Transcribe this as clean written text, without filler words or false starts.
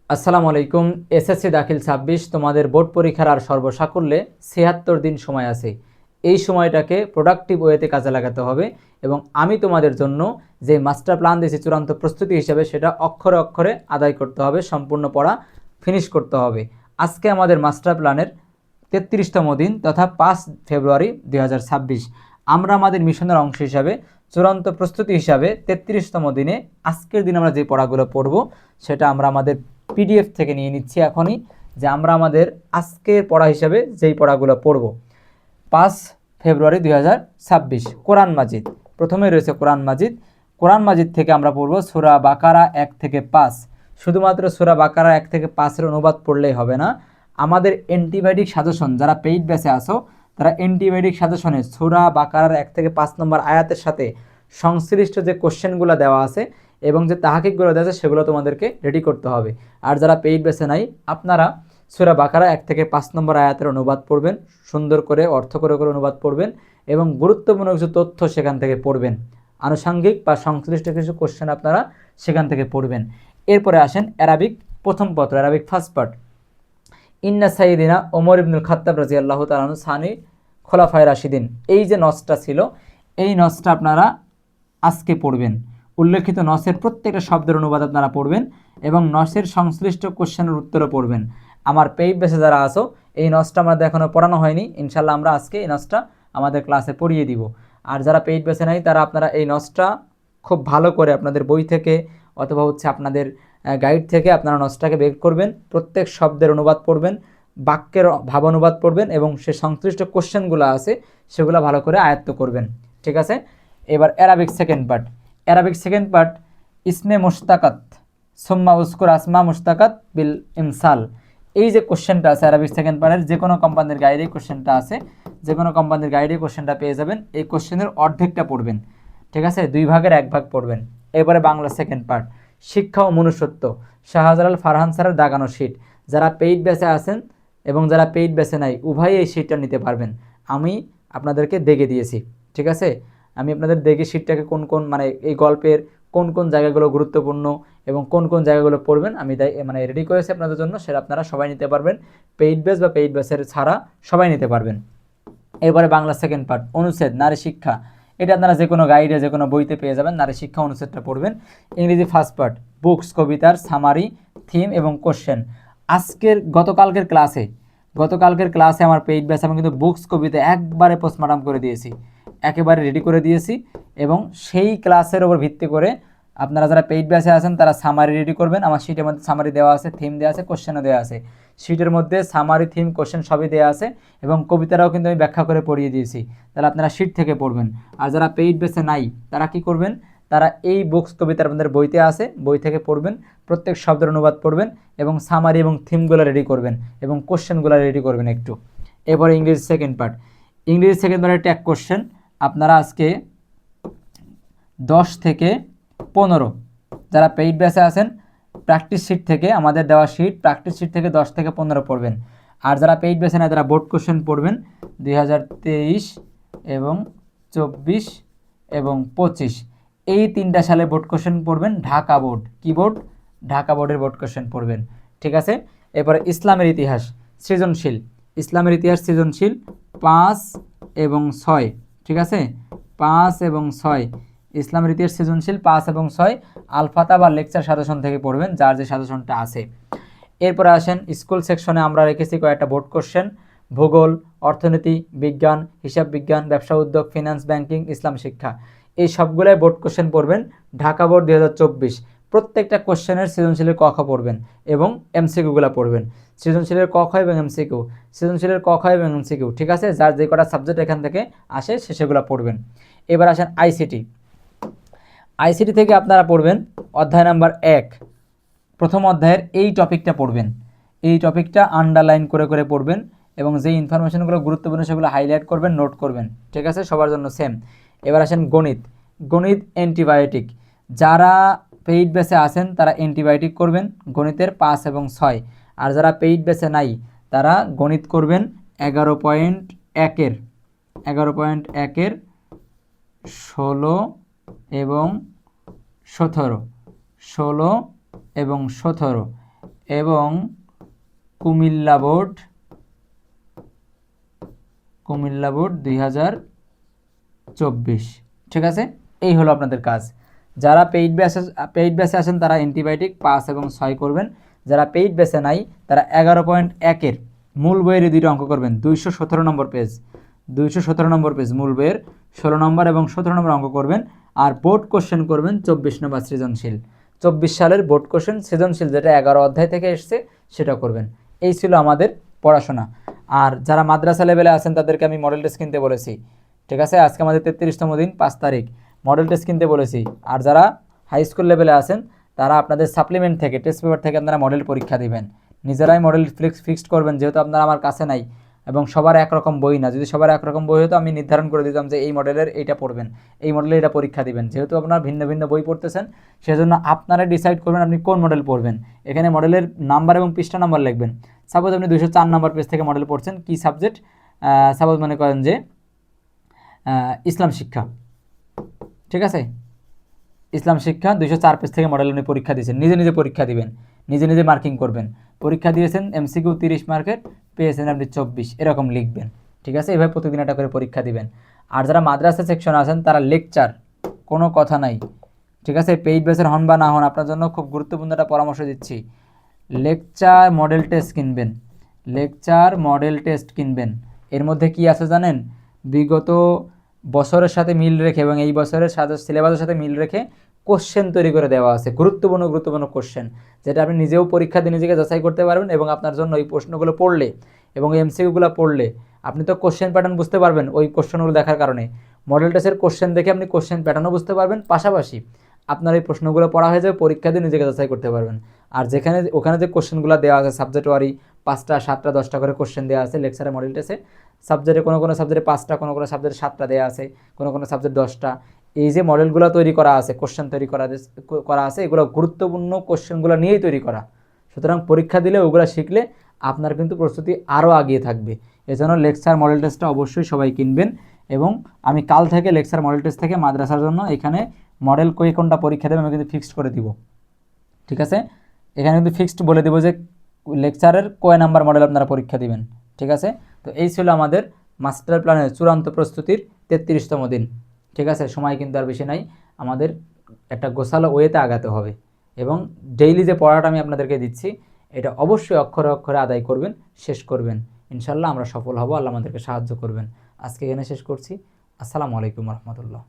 আসসালামু আলাইকুম। এসএসসি দাখিল ২৬ তোমাদের বোর্ড পরীক্ষার আর সর্বসাকুল্যে ৭৬ দিন সময় আছে। এই সময়টাকে প্রোডাক্টিভ ওয়েতে কাজে লাগাতে হবে এবং আমি তোমাদের জন্য যে মাস্টার প্ল্যান দিয়েছি চূড়ান্ত প্রস্তুতি হিসাবে সেটা অক্ষরে অক্ষরে আদায় করতে হবে, সম্পূর্ণ পড়া ফিনিশ করতে হবে। আজকে আমাদের মাস্টার প্ল্যানের ৩৩তম দিন তথা ৫ ফেব্রুয়ারি ২০২৬। আমরা আমাদের মিশনের অংশ হিসাবে চূড়ান্ত প্রস্তুতি হিসাবে ৩৩তম দিনে আজকের দিন আমরা যে পড়াগুলো পড়ব সেটা আমরা আমাদের পিডিএফ থেকে নিয়ে নিচ্ছি এখনই, যে আমরা আমাদের আজকের পড়া হিসাবে যেই পড়াগুলো পড়ব। ৫ ফেব্রুয়ারি ২০২৬ কোরআন মাজিদ। প্রথমে রয়েছে কোরআন মাজিদ। কোরআন মাজিদ থেকে আমরা পড়ব সূরা বাকারা ১ থেকে ৫। শুধুমাত্র সূরা বাকারা ১ থেকে ৫-এর অনুবাদ পড়লেই হবে না, আমাদের অ্যান্টিবায়োটিক সাজেশন যারা পেইড ব্যাচে আসো তারা অ্যান্টিবায়োটিক সাজেশনে সূরা বাকারার ১ থেকে ৫ নম্বর আয়াতের সাথে সংশ্লিষ্ট যে কোশ্চেনগুলো দেওয়া আছে এবং যে তাহাকিকগুলো দেওয়া আছে সেগুলো তোমাদেরকে রেডি করতে হবে। আর যারা পেইড ব্যাচে নাই আপনারা সূরা বাকারা ১ থেকে ৫ নম্বর আয়াতের অনুবাদ পড়বেন, সুন্দর করে অর্থ করে করে অনুবাদ পড়বেন এবং গুরুত্বপূর্ণ কিছু তথ্য সেখান থেকে পড়বেন, আনুষঙ্গিক বা সংশ্লিষ্ট কিছু কোশ্চেন আপনারা সেখান থেকে পড়বেন। এরপরে আসেন অ্যারাবিক প্রথম পত্র, অ্যারাবিক ফার্স্ট পার্ট। ইন্না সাইয়্যিদিনা ওমর ইবনুল খাত্তাব রাদিয়াল্লাহু তাআলা আনহু সানি খোলাফায়ে রাশিদিন, এই যে নসটা ছিল এই নসটা আপনারা আজকে পড়বেন। উল্লেখিত নসের প্রত্যেকটা শব্দের অনুবাদ আপনারা পড়বেন এবং নসের সংশ্লিষ্ট কোশ্চেনের উত্তরও পড়বেন। আমার পেইড বেসে যারা আসো এই নসটা আমাদের এখনও পড়ানো হয়নি, ইনশাল্লাহ আমরা আজকে এই নসটা আমাদের ক্লাসে পড়িয়ে দিব। আর যারা পেইড বেসে নাই তারা আপনারা এই নসটা খুব ভালো করে আপনাদের বই থেকে অথবা আপনাদের গাইড থেকে আপনারা নসটাকে বের করবেন, প্রত্যেক শব্দের অনুবাদ পড়বেন, বাক্যের ভাব অনুবাদ পড়বেন এবং সে সংশ্লিষ্ট কোশ্চেনগুলো আছে সেগুলো ভালো করে আয়ত্ত করবেন। ঠিক আছে। এবার Arabic second part. Arabic second part ইসমে মুশতাকাত সুম্মা উস্কুর আসমা মুশতাকাত বিল ইমসাল, এই যে কোশ্চেনটা আছে অ্যারাবিক সেকেন্ড পার্টের যে কোনো কোম্পানির গাইডে কোশ্চেনটা আছে, যে কোনো কোম্পানির গাইডে কোশ্চেনটা পেয়ে যাবেন। এই কোশ্চেনের অর্ধেকটা পড়বেন, ঠিক আছে, ২ ভাগের ১ ভাগ পড়বেন। এরপরে বাংলা সেকেন্ড পার্ট শিক্ষা ও মনুষ্যত্ব, শাহজালাল ফারহান স্যারের দাগানো শীট। যারা পেইড ব্যাচে আছেন এবং যারা পেইড ব্যাচে নাই উভয়ই এই শীটটা নিতে পারবেন, আমি আপনাদেরকে দেখে দিয়েছি। ঠিক আছে, আমি আপনাদের দেখে শীটটাকে কোন কোন মানে এই গল্পের কোন কোন জায়গাগুলো গুরুত্বপূর্ণ এবং কোন কোন জায়গাগুলো পড়বেন আমি রেডি করেছি আপনাদের জন্য, সেটা আপনারা সবাই নিতে পারবেন। পেইড ব্যাচ বা পেইড ব্যাচের ছাড়া সবাই নিতে পারবেন। এরপরে বাংলা সেকেন্ড পার্ট অনুচ্ছেদ নারী শিক্ষা, এটা আপনারা যে কোনো গাইডে যে কোনো বইতে পেয়ে যাবেন, নারী শিক্ষা অনুচ্ছেদটা পড়বেন। ইংরেজি ফার্স্ট পার্ট বুকস, কবিতার সামারি, থিম এবং কোশ্চেন। গতকালকের ক্লাসে আমার পেইড ব্যাচ আমি কিন্তু বুকস কবিতা একবারে পোস্টমর্টম করে দিয়েছি, একেবারে রেডি করে দিয়েছি এবং সেই ক্লাসের ওপর ভিত্তি করে আপনারা যারা পেইড ব্যাচে আছেন তারা সামারি রেডি করবেন। আমার শিটের মধ্যে সামারি দেওয়া আছে, থিম দেওয়া আছে, কোশ্চেনও দেওয়া আছে। শিটের মধ্যে সামারি, থিম, কোশ্চেন সবই দেওয়া আছে এবং কবিতাটাও কিন্তু আমি ব্যাখ্যা করে পড়িয়ে দিয়েছি, তাহলে আপনারা শিট থেকে পড়বেন। আর যারা পেইড ব্যাচে নাই তারা কি করবেন, তারা এই বুকস কবিতার আপনাদের বইতে আছে, বই থেকে পড়বেন, প্রত্যেক শব্দের অনুবাদ পড়বেন এবং সামারি এবং থিমগুলো রেডি করবেন এবং কোশ্চেনগুলো রেডি করবেন একটু। এরপরে ইংরেজি সেকেন্ড পার্ট। ইংরেজি সেকেন্ড পার্টের ট্যাগ কোশ্চেন আপনারা আজকে 10 থেকে 15 যারা পেইড ব্যাচে আছেন প্র্যাকটিস শিট থেকে, আমাদের দেওয়া শিট প্র্যাকটিস শিট থেকে 10 থেকে 15 পড়বেন। আর যারা পেইড ব্যাচে না তারা বোর্ড কোশ্চেন পড়বেন 2023 এবং 24 এবং 25, এই 3টা সালে বোর্ড কোশ্চেন পড়বেন। ঢাকা বোর্ড, কি বোর্ড, ঢাকা বোর্ডের বোর্ড কোশ্চেন পড়বেন। ঠিক আছে। এরপরে ইসলামের ইতিহাস সৃজনশীল, ইসলামের ইতিহাস সৃজনশীল 5 এবং 6, ঠিক আছে, 5 এবং 6 ইসলামের ইতিহাস সৃজনশীল 5 এবং 6 আলফাতা বা লেকচার সাজেশন থেকে পড়বেন, যার যে সাজেশনটা আছে। এরপরে আসেন স্কুল সেকশনে আমরা রেখেছি কয়েকটা বোর্ড কোশ্চেন, ভূগোল, অর্থনীতি, বিজ্ঞান, হিসাব বিজ্ঞান, ব্যবসা উদ্যোগ, ফিনান্স, ব্যাংকিং, ইসলাম শিক্ষা, এই সবগুলোই বোর্ড কোশ্চেন পড়বেন। ঢাকা বোর্ড 2024 প্রত্যেকটা কোশ্চেনের সৃজনশীলের ক খ পড়বেন এবং এমসিকিউগুলো পড়বেন। সৃজনশীলের ক খ এবং এমসিকিউ, সৃজনশীলের ক খ এবং এমসিকিউ, ঠিক আছে, যার যে কটা সাবজেক্ট এখান থেকে আসে সেগুলো পড়বেন। এবার আসেন আইসিটি। আইসিটি থেকে আপনারা পড়বেন অধ্যায় নাম্বার 1, প্রথম অধ্যায়ের এই টপিকটা পড়বেন, এই টপিকটা আন্ডারলাইন করে করে পড়বেন এবং যে ইনফরমেশনগুলো গুরুত্বপূর্ণ সেগুলো হাইলাইট করবেন, নোট করবেন, ঠিক আছে, সবার জন্য সেম। এবার আসেন গণিত। গণিত অ্যান্টিবায়োটিক, যারা পেইড ব্যাচে আছেন তারা অ্যান্টিবায়োটিক করবেন গণিতের 5 এবং 6, আর যারা পেইড ব্যাচে নাই তারা গণিত করবেন 11.1-এর 16 এবং 17, 16 এবং 17, এবং কুমিল্লা বোর্ড 2024। ঠিক আছে, এই হলো আপনাদের কাজ। যারা পেইড ব্যাচে আসেন তারা অ্যান্টিবায়োটিক 5 এবং 6 করবেন। যারা পেইড ব্যাচে নাই তারা 11.1-এর মূল বইয়ের 2টি অঙ্ক করবেন। 217 নম্বর পেজ, 217 নম্বর পেজ মূল বইয়ের 16 নম্বর এবং 17 নম্বর অঙ্ক করবেন। আর বোর্ড কোশ্চেন করবেন 24 নম্বর সৃজনশীল, 24 সালের বোর্ড কোশ্চেন সৃজনশীল যেটা 11 অধ্যায় থেকে এসছে সেটা করবেন। এই ছিল আমাদের পড়াশোনা। আর যারা মাদ্রাসা লেভেলে আছেন তাদেরকে আমি মডেল টেস্ট কিনতে বলেছি। ঠিক আছে, আজকে আমাদের 33তম দিন, 5 তারিখ, মডেল টেস্ট কিনতে বলেছি। আর যারা হাই স্কুল লেভেলে আছেন তারা আপনাদের সাপ্লিমেন্ট থেকে, টেস্ট পেপার থেকে আপনারা মডেল পরীক্ষা দিবেন। নিজেরাই মডেল ফিক্সড করবেন, যেহেতু আপনারা আমার কাছে নাই এবং সবার একরকম বই না। যদি সবার একরকম বই হতো আমি নির্ধারণ করে দিতাম যে এই মডেলের এইটা পড়বেন, এই মডেলের এটা পরীক্ষা দিবেন। যেহেতু আপনারা ভিন্ন ভিন্ন বই পড়তেছেন সেজন্য আপনারা ডিসাইড করবেন আপনি কোন মডেল পড়বেন। এখানে মডেলের নাম্বার এবং পৃষ্ঠা নাম্বার লিখবেন। সাপোজ আপনি 204 নম্বর পেজ থেকে মডেল পড়ছেন, কি সাবজেক্ট, সাপোজ মনে করেন যে ইসলাম শিক্ষা। ঠিক আছে, ইসলাম শিক্ষা 204 পেজ থেকে মডেল উনি পরীক্ষা দিয়েছেন। নিজে নিজে পরীক্ষা দিবেন, নিজে নিজে মার্কিং করবেন। পরীক্ষা দিয়েছেন এমসিকিউ 30 মার্কের, পেয়েছেন আপনি 24, এরকম লিখবেন। ঠিক আছে, এভাবে প্রতিদিন একটা করে পরীক্ষা দিবেন। আর যারা মাদ্রাসা সেকশন আছেন তারা লেকচার, কোনো কথা নাই। ঠিক আছে, পেইড ব্যাচের হন বা না হন, আপনার জন্য খুব গুরুত্বপূর্ণ একটা পরামর্শ দিচ্ছি। লেকচার মডেল টেস্ট কিনবেন, লেকচার মডেল টেস্ট কিনবেন। এর মধ্যে কি আছে জানেন, বিগত বছরের সাথে মিল রেখে এবং এই বছরের সাথে সিলেবাসের সাথে মিল রেখে কোশ্চেন তৈরি করে দেওয়া আছে, গুরুত্বপূর্ণ কোশ্চেন, যেটা আপনি নিজেও পরীক্ষা দিয়ে নিজেকে যাচাই করতে পারবেন। এবং আপনার জন্য এই প্রশ্নগুলো পড়লে এবং এমসিকিউগুলো পড়লে আপনি তো কোশ্চেন প্যাটার্ন বুঝতে পারবেন ওই কোশ্চেনগুলো দেখার কারণে। মডেল টেস্টের কোশ্চেন দেখে আপনি কোশ্চেন প্যাটার্নও বুঝতে পারবেন, পাশাপাশি আপনার এই প্রশ্নগুলো পড়া হয়ে যাবে, পরীক্ষা দিয়ে নিজেকে যাচাই করতে পারবেন। আর ওখানে যে কোশ্চেনগুলো দেওয়া আছে সাবজেক্ট ওয়ারি 5টা 7টা 10টা করে কোশ্চেন দেওয়া আছে লেকচারে মডেল টেস্টে। সাবজেক্টে কোনো সাবজেক্টে 5টা, কোনো সাবজেক্টে 7টা দেওয়া আছে, কোনো সাবজেক্ট 10টা। এই যে মডেলগুলো তৈরি করা আছে, কোশ্চেন তৈরি করা আছে, এগুলো গুরুত্বপূর্ণ কোশ্চেনগুলো নিয়েই তৈরি করা। সুতরাং পরীক্ষা দিলে ওগুলো শিখলে আপনার কিন্তু প্রস্তুতি আরও আগিয়ে থাকবে। এজন্য লেকচার মডেল টেস্টটা অবশ্যই সবাই কিনবেন। এবং আমি কাল থেকে লেকচার মডেল টেস্ট থেকে মাদ্রাসার জন্য এখানে মডেল কোনটা পরীক্ষা দেবে আমি কিন্তু ফিক্সড করে দিব। ঠিক আছে, এখানে কিন্তু ফিক্সড বলে দেবো যে লেকচারের কয় নাম্বার মডেল আপনারা পরীক্ষা দিবেন। ঠিক আছে, তো এই ছিল আমাদের মাস্টার প্ল্যানের চূড়ান্ত প্রস্তুতির 33তম দিন। ঠিক আছে, সময় কিন্তু আর বেশি নাই, আমাদের একটা গোছালো ওয়েতে আগাতে হবে। এবং ডেইলি যে পড়াটা আমি আপনাদেরকে দিচ্ছি এটা অবশ্যই অক্ষরে অক্ষরে আদায় করবেন, শেষ করবেন। ইনশাল্লাহ আমরা সফল হব, আল্লাহ আমাদেরকে সাহায্য করবেন। আজকে এখানে শেষ করছি। আসসালামু আলাইকুম রহমতুল্লাহ।